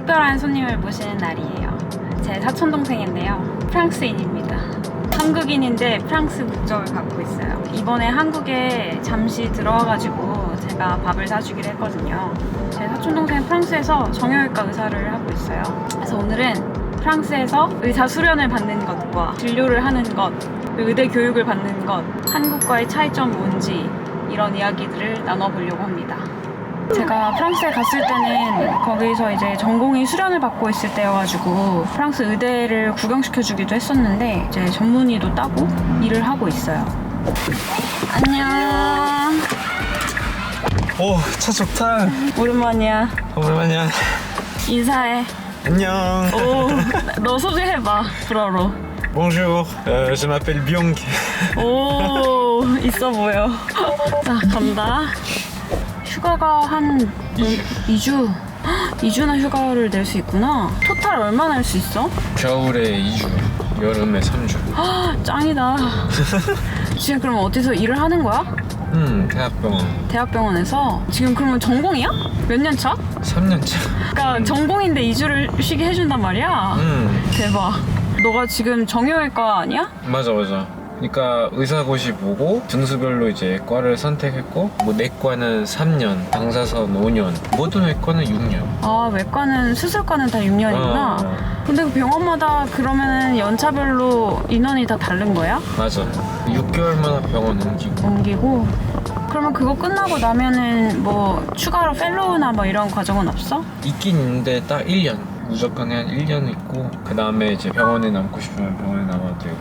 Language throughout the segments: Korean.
특별한 손님을 모시는 날이에요. 제 사촌동생인데요. 프랑스인입니다. 한국인인데 프랑스 국적을 갖고 있어요. 이번에 한국에 잠시 들어와가지고 제가 밥을 사주기로 했거든요. 제 사촌동생은 프랑스에서 정형외과 의사를 하고 있어요. 그래서 오늘은 프랑스에서 의사 수련을 받는 것과 진료를 하는 것, 의대 교육을 받는 것, 한국과의 차이점이 뭔지 이런 이야기들을 나눠보려고 합니다. 제가 프랑스에 갔을 때는 거기서 이제 전공의 수련을 받고 있을 때여가지고 프랑스 의대를 구경시켜주기도 했었는데 이제 전문의도 따고 일을 하고 있어요. 안녕. 오, 차 좋다. 오랜만이야. 오랜만이야. 인사해. 안녕. 오, 너 소개해봐, 불어로. Bonjour, je m'appelle Byung. 오, 있어 보여. 자, 간다. 휴가가 한 2주? 2주나 휴가를 낼 수 있구나. 토탈 얼마나 할 수 있어? 겨울에 2주, 여름에 3주. 짱이다. 지금 그럼 어디서 일을 하는 거야? 대학병원. 대학병원에서? 지금 그러면 전공이야? 몇 년 차? 3년 차. 그러니까 전공인데 2주를 쉬게 해준단 말이야? 대박. 너가 지금 정형외과 아니야? 맞아. 그러니까 의사고시 보고 등수별로 이제 과를 선택했고, 뭐 내과는 3년, 방사선 5년, 모든 외과는 6년. 아, 외과는 수술과는 다 6년이구나. 근데 그 병원마다 그러면은 연차별로 인원이 다 다른 거야? 맞아. 6개월마다 병원 옮기고. 옮기고? 그러면 그거 끝나고 나면은 뭐 추가로 펠로우나 뭐 이런 과정은 없어? 있긴 있는데 딱 1년. 무조건 한 1년 있고, 그 다음에 이제 병원에 남고 싶으면 병원에 남아도 되고,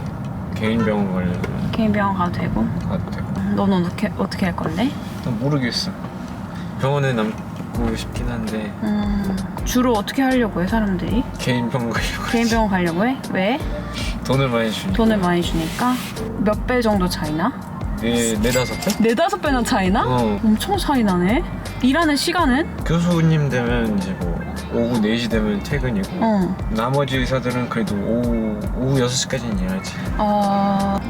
개인 병원 가려면 개인 병원 가도 되고? 가도 되고. 너는 어떻게 할 건데? 난 모르겠어. 병원에 남고 싶긴 한데 주로 어떻게 하려고 해, 사람들이? 개인 병원 가려고. 개인 병원 가려고 해? 왜? 돈을 많이 주니까. 돈을 많이 주니까? 몇 배 정도 차이나? 네다섯 배? 네다섯 배나 차이나? 엄청 차이나네. 일하는 시간은? 교수님 되면 이제 뭐 오후 4시 되면 퇴근이고, 어. 나머지 의사들은 그래도 오후 6시까지는 일하지.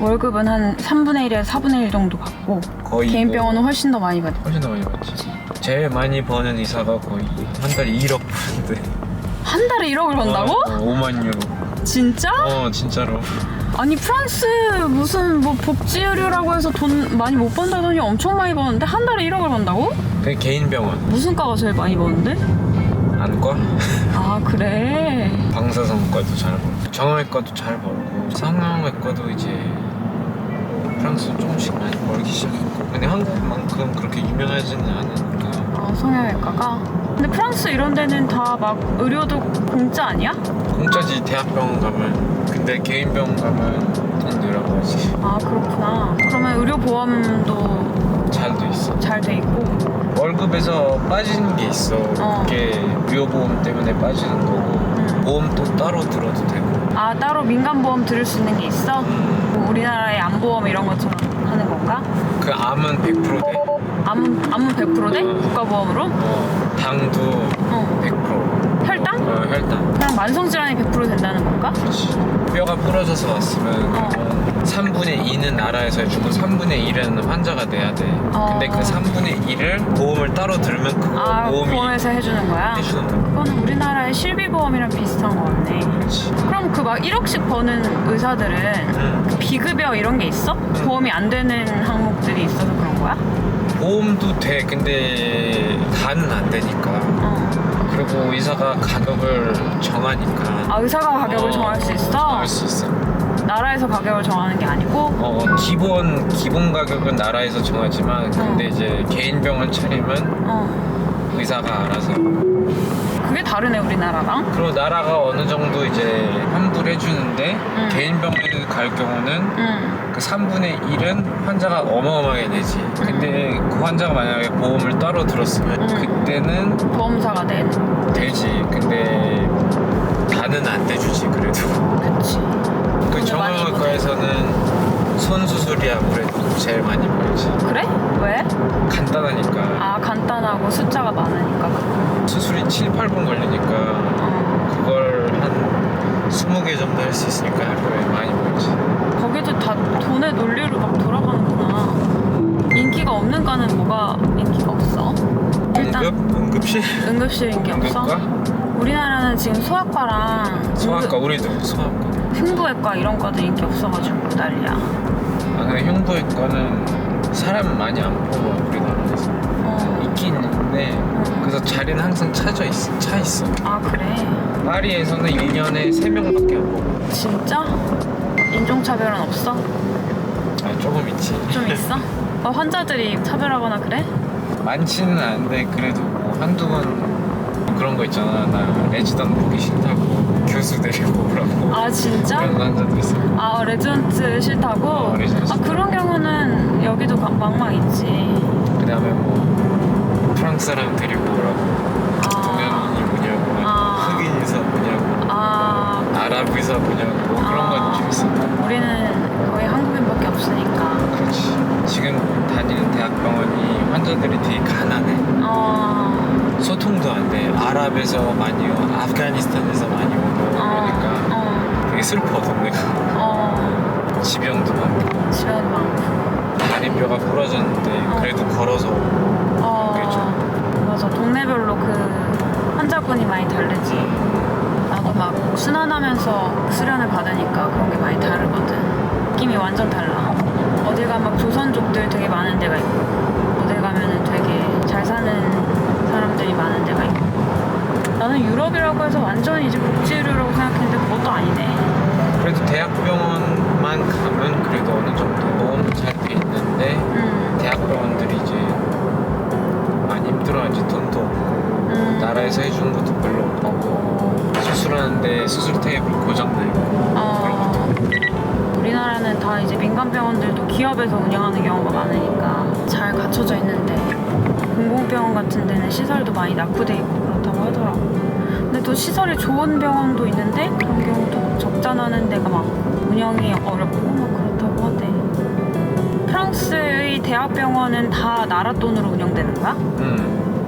월급은 한 3분의 1에서 4분의 1 정도 받고 거의 개인 뭐 병원은 훨씬 더 많이 받아. 훨씬 더 많이 받지. 제일 많이 버는 의사가 거의 한 달에 1억 버는데. 한 달에 1억을 번다고? 5만 유로. 진짜? 진짜로. 아니 프랑스 무슨 뭐 복지 의료라고 해서 돈 많이 못 번다더니 엄청 많이 버는데 한 달에 1억을 번다고? 그게 개인 병원. 무슨 과가 제일 많이 버는데? 안과? 아 그래. 방사선과도 잘 벌고, 정형외과도 잘 벌고, 성형외과도 이제 프랑스는 조금씩 많이 벌기 시작했고, 근데 한국만큼 그렇게 유명하지는 않으니까. 성형외과가? 근데 프랑스 이런 데는 다 막 의료도 공짜 아니야? 공짜지. 대학병원 가면. 근데 개인 병원 가면 돈 내라고 하지. 아 그렇구나. 그러면 의료보험도 잘 돼 있어. 잘 돼 있고. 월급에서 빠지는 게 있어. 그게 의료보험 때문에 빠지는 거고, 보험도 따로 들어도 되고. 아 따로 민간보험 들을 수 있는 게 있어? 뭐 우리나라의 암보험 이런 것처럼 하는 건가? 그 암은 100% 돼. 암은 100% 돼? 국가보험으로? 당도 100%. 혈당? 혈당. 그냥 만성질환이 100% 된다는 건가? 그렇지. 뼈가 부러져서 왔으면 3분의 2는 나라에서 해주고 3분의 1은 환자가 내야 돼. 근데 그 3분의 1을 보험을 따로 들으면 그거 보험이 보험에서 해주는 거야? 해주는 거야. 그거는 우리나라의 실비보험이랑 비슷한 거 같네. 그렇지. 그럼 그 막 1억씩 버는 의사들은 그 비급여 이런 게 있어? 보험이 안 되는 항목들이 있어서 그런 거야? 보험도 돼. 근데 다는 안 되니까. 그리고 의사가 가격을 정하니까. 아 의사가 가격을 정할 수 있어? 정할 수 있어. 나라에서 가격을 정하는 게 아니고? 기본 가격은 나라에서 정하지만, 근데 이제 개인 병원 차리면 의사가 알아서. 그게 다르네 우리나라랑. 그리고 나라가 어느 정도 이제 환불해 주는데, 개인 병원에 갈 경우는 그 3분의 1은 환자가 어마어마하게 내지. 근데 그 환자가 만약에 보험을 따로 들었으면 그때는 보험사가 되지. 근데 다는 안 돼주지. 그래도. 그치. 그 정형외과에서는 손 수술이 아무래도 제일 많이 벌지. 그래? 왜? 간단하니까. 아 간단하고 숫자가 많으니까. 수술이 7, 8분 걸리니까 그걸 한 20개 정도 할 수 있으니까 하루에 많이 벌지. 거기도 다 돈의 논리로 막 돌아가는구나. 인기가 없는 과는 뭐가 인기가 없어? 일단 응급실? 응급실 인기 없어? 응급과? 우리나라는 지금 소아과랑 소아과 우리도 소아과. 흉부외과 이런 과도 인기 없어가지고 난리야. 아 근데 흉부외과는 사람 많이 안 뽑아 우리나라에서. 있긴 있는데 그래서 자리는 항상 차 있어. 아 그래? 파리에서는 1년에 3명밖에 안 뽑아. 진짜? 인종차별은 없어? 아 조금 있지. 좀 있어? 환자들이 차별하거나 그래? 많지는 않은데 그래도 뭐 한두 번 그런 거 있잖아. 나 레지던 보기 싫다고 교수 데리고 오라고. 아 진짜? 그런 환자도 있어. 아 레지던트 싫다고? 레지던트. 아 그런 경우는 여기도 막막 있지. 그 다음에 뭐 프랑스 사람 데리고 오라고. 동양인이 뭐냐고. 흑인 의사 뭐냐고. 아랍 의사 뭐냐고. 뭐 그런 건 좀 있어. 우리는 거의 한국인밖에 없으니까. 그렇지. 지금 다니는 대학병원이 환자들이 되게 가난해. 소통도 안 돼. 아랍에서 많이 와, 아프가니스탄에서 많이 오고 그러니까 되게 슬퍼 동네가. 지병도 많고. 지병도 많고. 다리뼈가 부러졌는데 그래도 걸어서 맞아. 동네별로 그 환자분이 많이 다르지. 나도 막 순환하면서 수련을 받으니까 그런 게 많이 다르거든. 느낌이 완전 달라. 어딜 가면 막 조선족들 되게 많은 데가 있고 어딜 가면은 되게 잘 사는 사람들이 많은 데가 있고. 나는 유럽이라고 해서 완전히 이제 복지의료라고 생각했는데 그것도 아니네. 그래도 대학병원만 가면 그래도 어느 정도 보험 잘 돼 있는데 대학병원들이 이제 많이 힘들어하지. 돈도 없고 나라에서 해주는 것도 별로 없고 수술하는데 수술 테이블 고장나 있고 그런 것도. 우리나라는 다 이제 민간 병원들도 기업에서 운영하는 경우가 많으니까 잘 갖춰져 있는데 공공병원 같은 데는 시설도 많이 낙후돼 있고 그렇다고 하더라고. 근데 또 시설이 좋은 병원도 있는데 그런 경우도 적자나는 데가 많고 운영이 어렵고 막 그렇다고 하대. 프랑스의 대학병원은 다 나라 돈으로 운영되는 거야?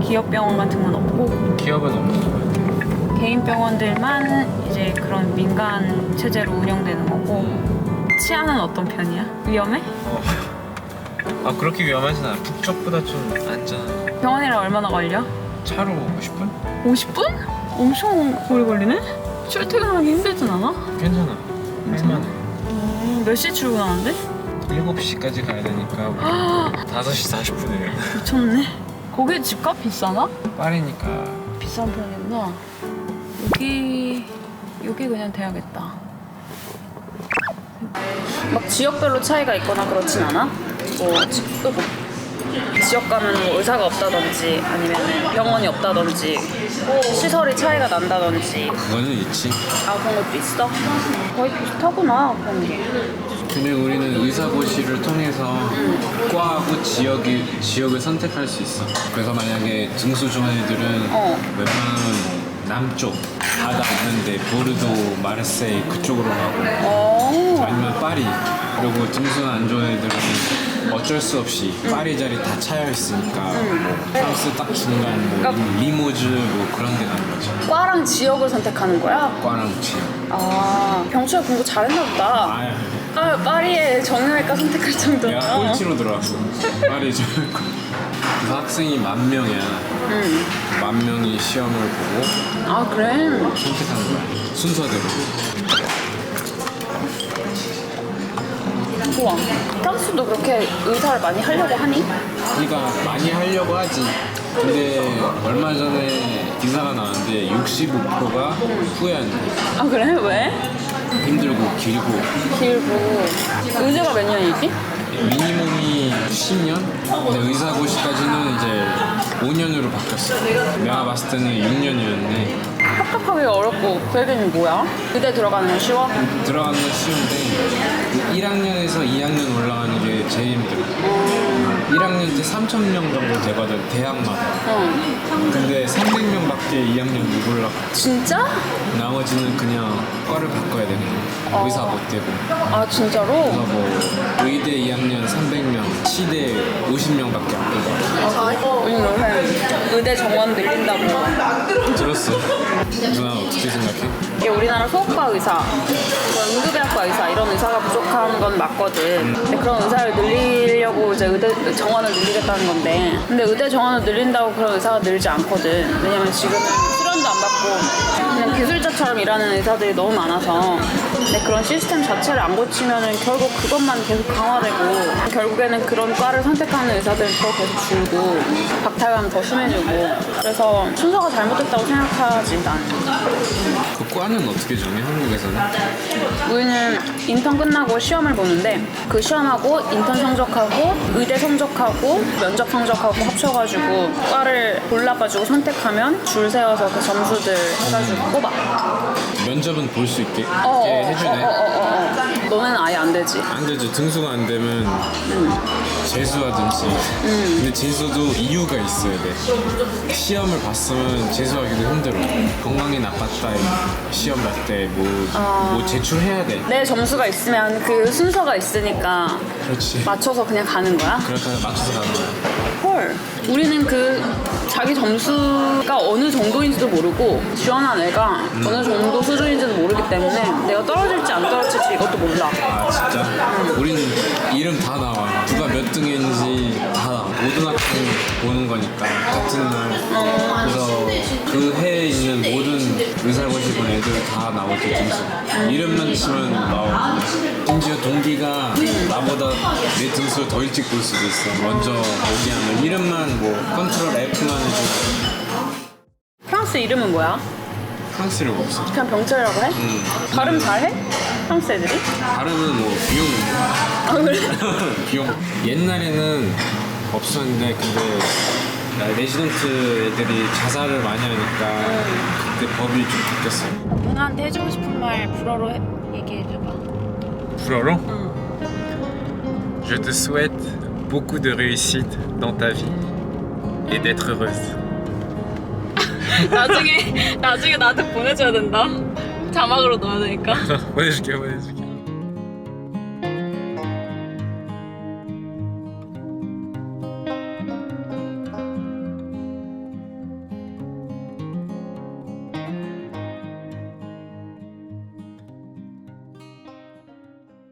기업 병원 같은 건 없고? 기업은 없는 것 같아. 개인 병원들만 이제 그런 민간 체제로 운영되는 거고. 치안은 어떤 편이야? 위험해? 아 그렇게 위험하진 않아. 북쪽보다 좀 안전한. 병원이랑 얼마나 걸려? 차로 50분? 50분? 엄청 오래 걸리네? 출퇴근하기 힘들진 않아? 괜찮아. 할만해. 몇 시에 출근하는데? 7시까지 가야 되니까 5시 40분에. 미쳤네. 거기 집값 비싸나? 파리니까. 비싼 편이구나. 여기 그냥 돼야겠다. 막 지역별로 차이가 있거나 그렇진 않아? 지역 가면 뭐 의사가 없다든지 아니면 병원이 없다든지 시설이 차이가 난다든지. 그거는 있지. 아 그런 것도 있어? 거의 비슷하구나 그런 게. 그냥 우리는 의사고시를 통해서 과하고 지역을 선택할 수 있어. 그래서 만약에 등수 좋은 애들은 웬만하면 남쪽 바다 있는데 보르도, 마르세이 그쪽으로 가고 아니면 파리. 그리고 등수는 안 좋은 애들은 어쩔 수 없이 파리 자리 다 차여 있으니까 뭐 프랑스 딱 중간 뭐 리모즈 뭐 그런 데 가는 거지. 과랑 지역을 선택하는 거야? 과랑 지역. 아 병철 공부 잘했나 보다. 파리에 정형외과 선택할 정도면. 내가 꼴찌로 들어왔어. 파리 정형외과. 그래서 학생이 10,000명이야. 10,000명이 시험을 보고 아 그래? 선택하는 거야. 순서대로. 우와. 프랑스도 그렇게 의사를 많이 하려고 하니? 그러니까 많이 하려고 하지. 근데 얼마 전에 기사가 나왔는데 65%가 후회한대. 아 그래? 왜? 힘들고 길고. 의대가 몇 년이지? 미니멈이 10년? 근데 의사고시까지는 이제 5년으로 바뀌었어. 내가 봤을 때는 6년이었는데 합격하기가 어렵고 그 얘기는 뭐야? 의대 들어가는 건 쉬워? 들어가는 건 쉬운데 1학년에서 2학년 올라가는 게 제일 힘들어. 1학년 때 3,000명 정도 되거든, 대학마다. 근데 300명밖에 2학년 못 올라가. 진짜? 나머지는 그냥 과를 바꿔야 되는 거야. 의사 못 되고. 아 진짜로? 그래서 뭐 의대 2학년 300명, 치대 50명밖에 안 되고. 의대 정원 늘린다고. 들었어. 누나 어떻게 생각해? 이게 우리나라 소아과 의사, 응급의학과 의사 이런 의사가 부족한 건 맞거든. 근데 그런 의사를 늘리려고 이제 의대 정원을 늘리겠다는 건데, 근데 의대 정원을 늘린다고 그런 의사가 늘지 않거든. 왜냐면 지금은 수련 돈도 안 받고 그냥 기술자처럼 일하는 의사들이 너무 많아서 근데 그런 시스템 자체를 안 고치면은 결국 그것만 계속 강화되고 결국에는 그런 과를 선택하는 의사들은 더 계속 줄고 박탈감 더 심해지고 그래서 순서가 잘못됐다고 생각하지 나는. 그 과는 어떻게 정해? 한국에서는? 우리는 인턴 끝나고 시험을 보는데 그 시험하고 인턴 성적하고 의대 성적하고 면접 성적하고 합쳐가지고 과를 골라가지고 선택하면 줄 세워서 그 점수들 해가지고 뽑아. 면접은 볼 수 있게 해주네. 너는 아예 안 되지. 안 되지. 등수가 안 되면 재수하든지. 근데 재수도 이유가 있어야 돼. 시험을 봤으면 재수하기도 힘들어. 건강이 나빴다 시험 볼 때 뭐 제출해야 돼. 내 점수가 있으면 그 순서가 있으니까 그렇지. 맞춰서 그냥 가는 거야? 그러니까 맞춰서 가는 거야. 헐. 우리는 그 자기 점수가 어느 정도인지도 모르고 지원한 애가 어느 정도 수준인지도 모르기 때문에 내가 떨어질지 안 떨어질지 이것도 몰라. 아 진짜? 우리는 이름 다 나와. 누가 몇 등인지 다 나와. 모든 학생 보는 거니까 같은 날. 그래서 그 해에 있는 모든 의사고시 본 애들 다 나오지 등수. 이름만 치면 나오고. 심지어 동기가 나보다 내 등수를 더 일찍 볼 수도 있어. 먼저 보기 하면 이름만 뭐 컨트롤 F만 해주고. 프랑스 이름은 뭐야? 프랑스를 없어. 그냥 병철이라고 해? 발음 잘해? 프랑스 애들이? 발음은 뭐 비용. 아 그래? 비용. 옛날에는 없었는데 근데 레지던트 애들이 자살을 많이 하니까 그때 법이 좀 바뀌었어요. 누나한테 해주고 싶은 말 불어로 얘기해줘봐. 불어로? 응. Je te souhaite beaucoup de réussite dans ta vie et d'être heureuse. 나중에 나한테 보내줘야 된다. 자막으로 넣어야 되니까. 보내줄게.